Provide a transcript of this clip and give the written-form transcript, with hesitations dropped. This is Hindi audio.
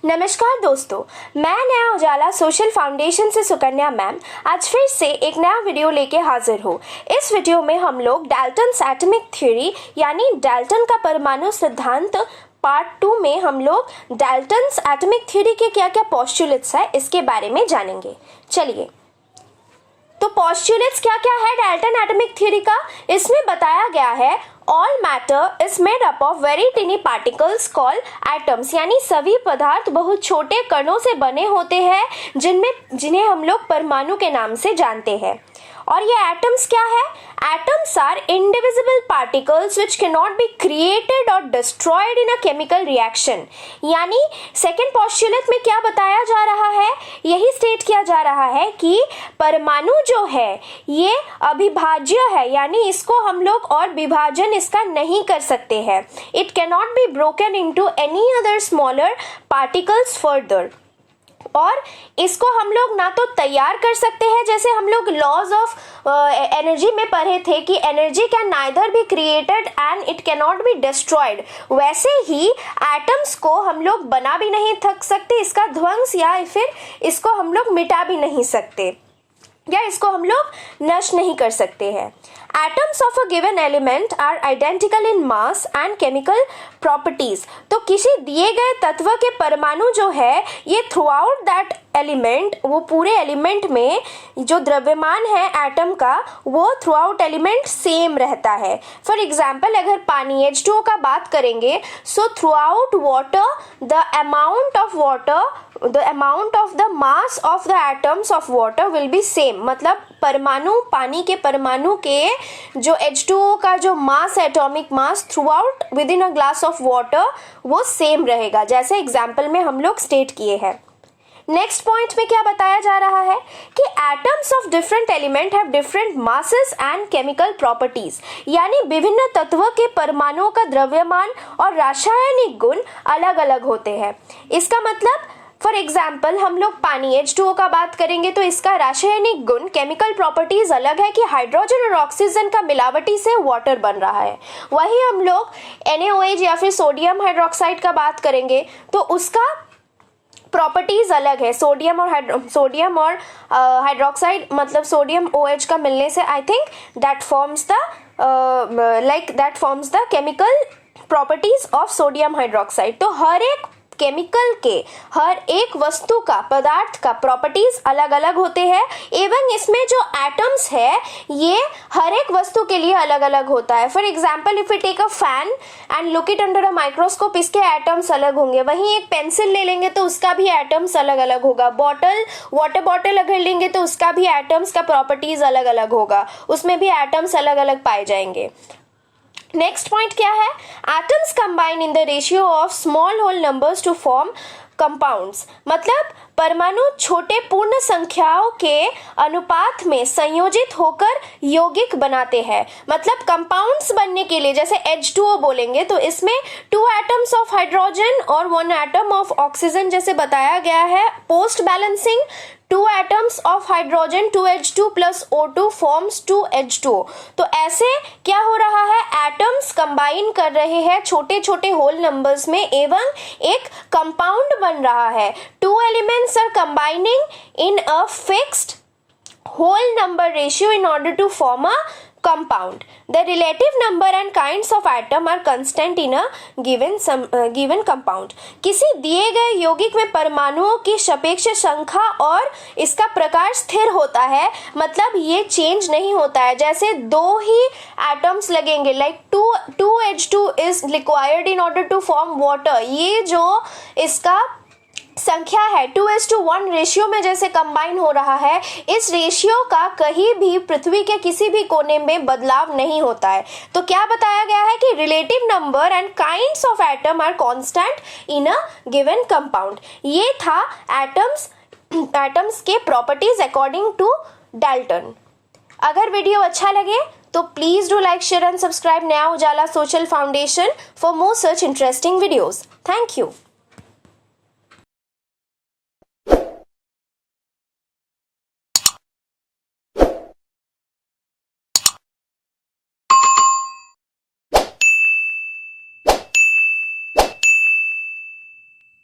नमस्कार दोस्तों, मैं नया उजाला सोशल फाउंडेशन से सुकन्या मैम आज फिर से एक नया वीडियो लेके हाजिर हूँ। इस वीडियो में हम लोग डाल्टन्स एटॉमिक थ्योरी यानी डाल्टन का परमाणु सिद्धांत पार्ट 2 में हम लोग डाल्टन्स एटॉमिक थ्योरी के क्या क्या पोस्टुलेट्स है इसके बारे में जानेंगे। चलिए, तो पोस्टुलेट्स क्या क्या है डाल्टन एटॉमिक थ्योरी का, इसमें बताया गया है all matter is made up of very टिनी particles called atoms, यानी सभी पदार्थ बहुत छोटे कणों से बने होते हैं जिन्हें हम लोग परमाणु के नाम से जानते हैं। और ये एटम्स क्या है? Atoms are indivisible particles which can not be created और destroyed in a chemical reaction. यानी सेकेंड पोस्टुलेट में क्या बताया जा रहा है, यही स्टेट किया जा रहा है कि परमाणु जो है ये अविभाज्य है, यानी इसको हम लोग और विभाजन इसका नहीं कर सकते हैं। It can not be broken into any other smaller particles further. और इसको हम लोग ना तो तैयार कर सकते हैं, जैसे हम लोग लॉज ऑफ एनर्जी में पढ़े थे कि energy can neither be created and it can not be destroyed, वैसे ही एटम्स को हम लोग बना भी नहीं थक सकते, इसका ध्वंस या फिर इसको हम लोग मिटा भी नहीं सकते या इसको हम लोग नष्ट नहीं कर सकते हैं। Atoms of a given element are identical in mass and chemical properties। तो किसी दिए गए तत्व के परमाणु जो है ये throughout that एलिमेंट, वो पूरे एलिमेंट में जो द्रव्यमान है एटम का वो थ्रूआउट एलिमेंट सेम रहता है। फॉर एग्जाम्पल, अगर पानी H2O का बात करेंगे, so throughout water the amount of the mass of the atoms of water will be same. मतलब पानी के परमाणु के जो H2O का जो मास है, atomic mass throughout with in a glass of water वो सेम रहेगा, जैसे एग्जाम्पल में हम लोग स्टेट किए हैं। नेक्स्ट पॉइंट में क्या बताया जा रहा है कि atoms of different element have different masses and chemical properties, यानी विभिन्न तत्वों के परमाणुओं का द्रव्यमान और रासायनिक गुण अलग अलग होते हैं। इसका मतलब फॉर एग्जाम्पल हम लोग पानी H2O का बात करेंगे तो इसका रासायनिक गुण, केमिकल प्रॉपर्टीज अलग है कि हाइड्रोजन और ऑक्सीजन का मिलावटी से वाटर बन रहा है। वही हम लोग NaOH या फिर सोडियम हाइड्रोक्साइड का बात करेंगे तो उसका प्रॉपर्टीज अलग है। सोडियम और हाइड्रोक्साइड मतलब सोडियम OH का मिलने से I think that forms the chemical properties of sodium hydroxide. तो हर एक केमिकल के, हर एक वस्तु का, पदार्थ का प्रॉपर्टीज अलग अलग होते हैं, एवं इसमें जो एटम्स है ये हर एक वस्तु के लिए अलग अलग होता है। For example, if you take a fan and look it under a microscope, इसके एटम्स अलग होंगे। वहीं एक पेंसिल ले लेंगे तो उसका भी एटम्स अलग अलग होगा। वाटर बॉटल अगर लेंगे तो उसका भी एटम्स का प्रॉपर्टीज अलग अलग होगा, उसमें भी एटम्स अलग अलग पाए जाएंगे। नेक्स्ट पॉइंट क्या है? Atoms combine in the ratio of small whole numbers to form compounds. मतलब परमाणु छोटे पूर्ण संख्याओं के अनुपात में संयोजित होकर यौगिक बनाते हैं। मतलब कंपाउंड्स बनने के लिए जैसे H2O बोलेंगे तो इसमें 2 एटम्स ऑफ हाइड्रोजन और 1 एटम ऑफ ऑक्सीजन जैसे बताया गया है। Post balancing 2 atoms of hydrogen 2H2 plus O2 forms 2H2O। तो ऐसे क्या हो रहा है, एटम्स कंबाइन कर रहे हैं छोटे छोटे होल नंबर्स में एवं एक कंपाउंड बन रहा है। 2 elements are combining in a fixed whole number ratio in order to form a compound. The relative number and kinds of atom are constant in a given compound. किसी दिए गए यौगिक में परमाणुओं की सापेक्ष संख्या और इसका प्रकार स्थिर होता है, मतलब ये चेंज नहीं होता है। जैसे 2 ही एटम्स लगेंगे, like 2H2 is required in order to form water। ये जो इसका संख्या है 2:1 रेशियो में जैसे कंबाइन हो रहा है, इस रेशियो का कहीं भी पृथ्वी के किसी भी कोने में बदलाव नहीं होता है। तो क्या बताया गया है कि relative number and kinds of atom are constant in a given compound. ये था एटम्स के प्रॉपर्टीज अकॉर्डिंग टू डाल्टन। अगर वीडियो अच्छा लगे तो please do like, share and subscribe Naya Ujala social foundation for more such interesting videos. Thank you.